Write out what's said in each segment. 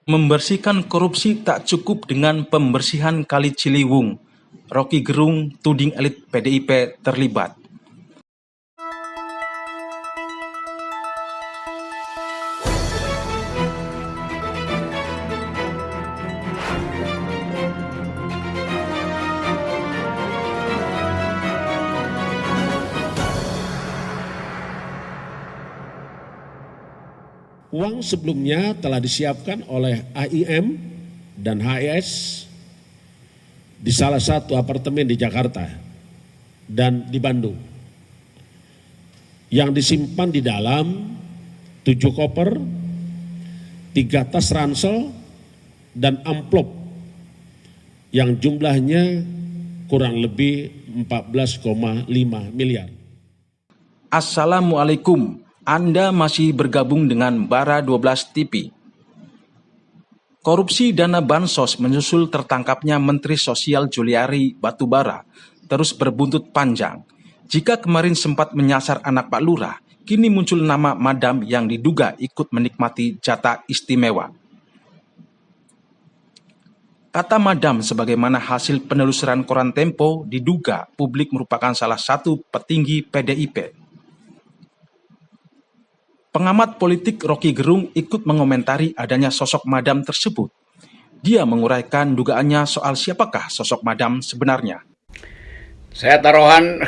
Membersihkan korupsi tak cukup dengan pembersihan Kali Ciliwung. Rocky Gerung tuding elit PDIP terlibat. Uang sebelumnya telah disiapkan oleh AIM dan HIS di salah satu apartemen di Jakarta dan di Bandung. Yang disimpan di dalam 7 koper, 3 tas ransel, dan amplop yang jumlahnya kurang lebih 14,5 miliar. Assalamualaikum. Anda masih bergabung dengan Bara 12 TV. Korupsi dana bansos menyusul tertangkapnya Menteri Sosial Juliari Batubara terus berbuntut panjang. Jika kemarin sempat menyasar anak Pak Lurah, kini muncul nama Madam yang diduga ikut menikmati jatah istimewa. Kata Madam sebagaimana hasil penelusuran koran Tempo diduga publik merupakan salah satu petinggi PDIP. Pengamat politik Rocky Gerung ikut mengomentari adanya sosok Madam tersebut. Dia menguraikan dugaannya soal siapakah sosok Madam sebenarnya. Saya taruhan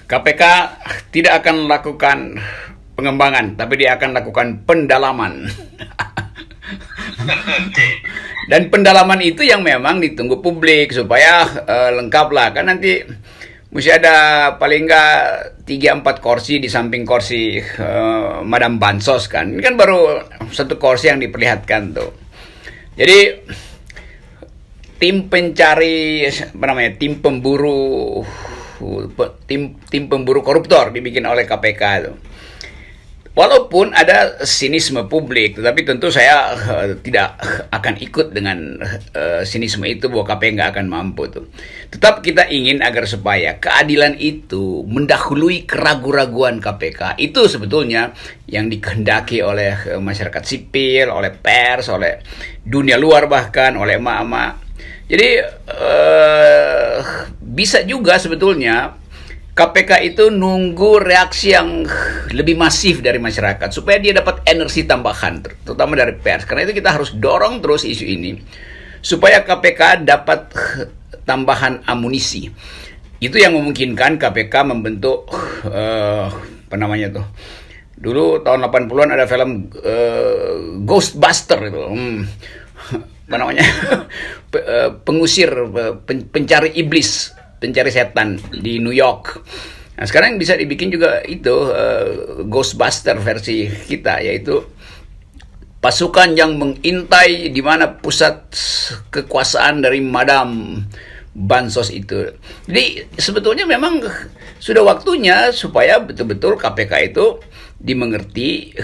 KPK tidak akan melakukan pengembangan, tapi dia akan lakukan pendalaman. Dan pendalaman itu yang memang ditunggu publik supaya lengkap lah. Kan nanti mesti ada paling nggak 3-4 kursi di samping kursi Madam Bansos kan. Ini kan baru satu kursi yang diperlihatkan tuh. Jadi tim pencari tim pemburu koruptor dibikin oleh KPK itu. Walaupun ada sinisme publik, tetapi tentu saya tidak akan ikut dengan sinisme itu bahwa KPK nggak akan mampu tuh. Tetap kita ingin agar supaya keadilan itu mendahului keraguan-raguan KPK. Itu sebetulnya yang dikehendaki oleh masyarakat sipil, oleh pers, oleh dunia luar bahkan, oleh emak-emak. Jadi bisa juga sebetulnya KPK itu nunggu reaksi yang lebih masif dari masyarakat supaya dia dapat energi tambahan, terutama dari pers. Karena itu kita harus dorong terus isu ini supaya KPK dapat tambahan amunisi. Itu yang memungkinkan KPK membentuk dulu tahun 80-an ada film Ghostbuster itu. Pengusir, pencari iblis, pencari setan di New York. Nah, sekarang bisa dibikin juga itu Ghostbuster versi kita, yaitu pasukan yang mengintai di mana pusat kekuasaan dari Madam Bansos itu. Jadi sebetulnya memang sudah waktunya supaya betul-betul KPK itu dimengerti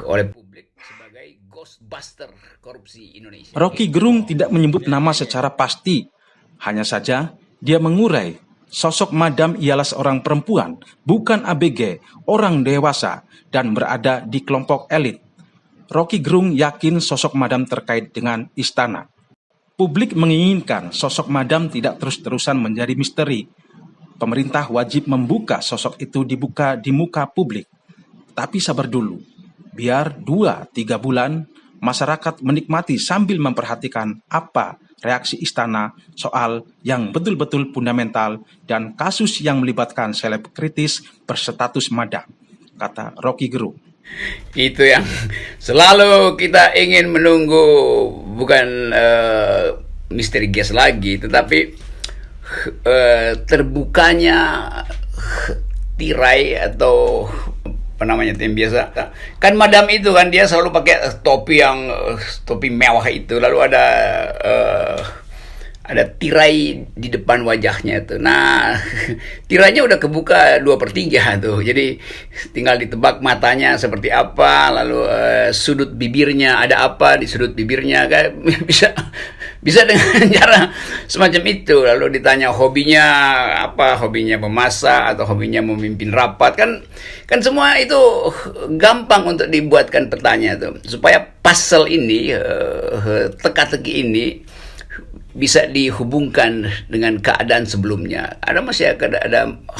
oleh publik sebagai Ghostbuster korupsi Indonesia. Rocky Gerung tidak menyebut nama secara pasti, hanya saja dia mengurai, sosok Madam ialah seorang perempuan, bukan ABG, orang dewasa, dan berada di kelompok elit. Rocky Gerung yakin sosok Madam terkait dengan istana. Publik menginginkan sosok Madam tidak terus-terusan menjadi misteri. Pemerintah wajib membuka sosok itu dibuka di muka publik. Tapi sabar dulu, biar 2-3 bulan masyarakat menikmati sambil memperhatikan apa reaksi istana soal yang betul-betul fundamental dan kasus yang melibatkan selebritis berstatus Madam, kata Rocky Gerung. Itu yang selalu kita ingin menunggu, bukan misteri gas lagi, tetapi terbukanya tirai atau yang biasa. Kan Madam itu kan dia selalu pakai topi mewah itu, lalu ada ada tirai di depan wajahnya tuh. Nah, tirainya udah kebuka 2/3 tuh. Jadi tinggal ditebak matanya seperti apa, lalu sudut bibirnya ada apa di sudut bibirnya, kayak bisa dengan cara semacam itu. Lalu ditanya hobinya apa, hobinya memasak atau hobinya memimpin rapat, kan semua itu gampang untuk dibuatkan pertanyaan tuh, supaya puzzle ini, teka-teki ini bisa dihubungkan dengan keadaan sebelumnya. Ada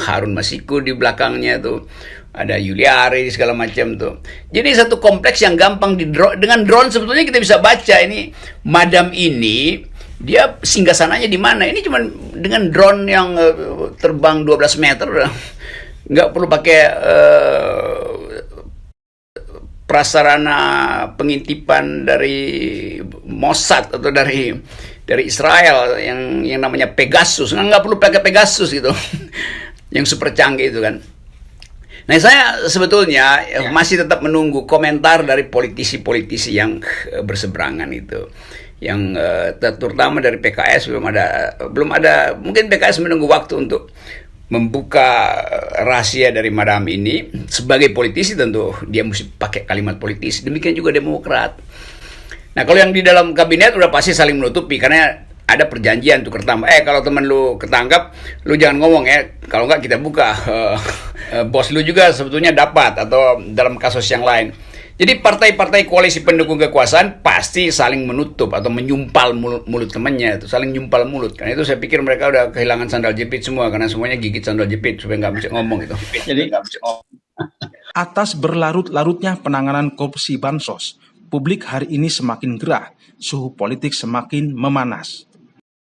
Harun Masiku di belakangnya tuh, ada Yuliari segala macam tuh. Jadi satu kompleks yang gampang dengan drone sebetulnya kita bisa baca ini madam ini dia singgasananya di mana. Ini cuma dengan drone yang terbang 12 meter, nggak perlu pakai prasarana pengintipan dari Mossad atau dari Israel yang namanya Pegasus. Nggak perlu pakai Pegasus gitu yang super canggih itu kan. Nah, saya sebetulnya masih tetap menunggu komentar dari politisi-politisi yang berseberangan itu, yang terutama dari PKS belum ada. Mungkin PKS menunggu waktu untuk membuka rahasia dari madam ini. Sebagai politisi tentu dia mesti pakai kalimat politisi. Demikian juga Demokrat. Nah, kalau yang di dalam kabinet udah pasti saling menutupi, karena ada perjanjian tukar tambah. Kalau teman lu ketangkap, lu jangan ngomong ya. Kalau nggak kita buka. Bos lu juga sebetulnya dapat, atau dalam kasus yang lain. Jadi partai-partai koalisi pendukung kekuasaan pasti saling menutup atau menyumpal mulut temannya, itu saling nyumpal mulut. Karena itu saya pikir mereka udah kehilangan sandal jepit semua, karena semuanya gigit sandal jepit supaya nggak bisa ngomong gitu. Jadi nggak bisa ngomong. Atas berlarut-larutnya penanganan korupsi bansos, publik hari ini semakin gerah, suhu politik semakin memanas.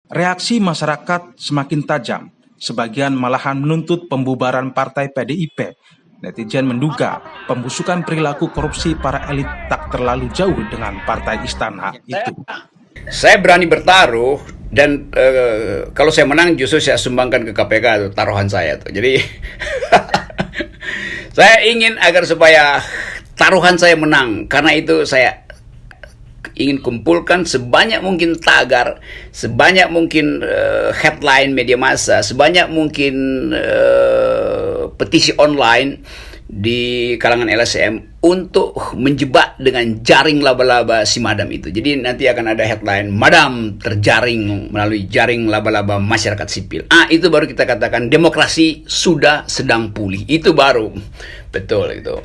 Reaksi masyarakat semakin tajam, sebagian malahan menuntut pembubaran partai PDIP. Netizen menduga pembusukan perilaku korupsi para elit tak terlalu jauh dengan partai istana itu. Saya berani bertaruh, dan kalau saya menang justru saya sumbangkan ke KPK taruhan saya tuh. Jadi saya ingin agar supaya taruhan saya menang, karena itu saya ingin kumpulkan sebanyak mungkin tagar, sebanyak mungkin headline media massa, sebanyak mungkin petisi online di kalangan LSM untuk menjebak dengan jaring laba-laba si madam itu. Jadi nanti akan ada headline, madam terjaring melalui jaring laba-laba masyarakat sipil. Itu baru kita katakan demokrasi sudah sedang pulih. Itu baru betul itu.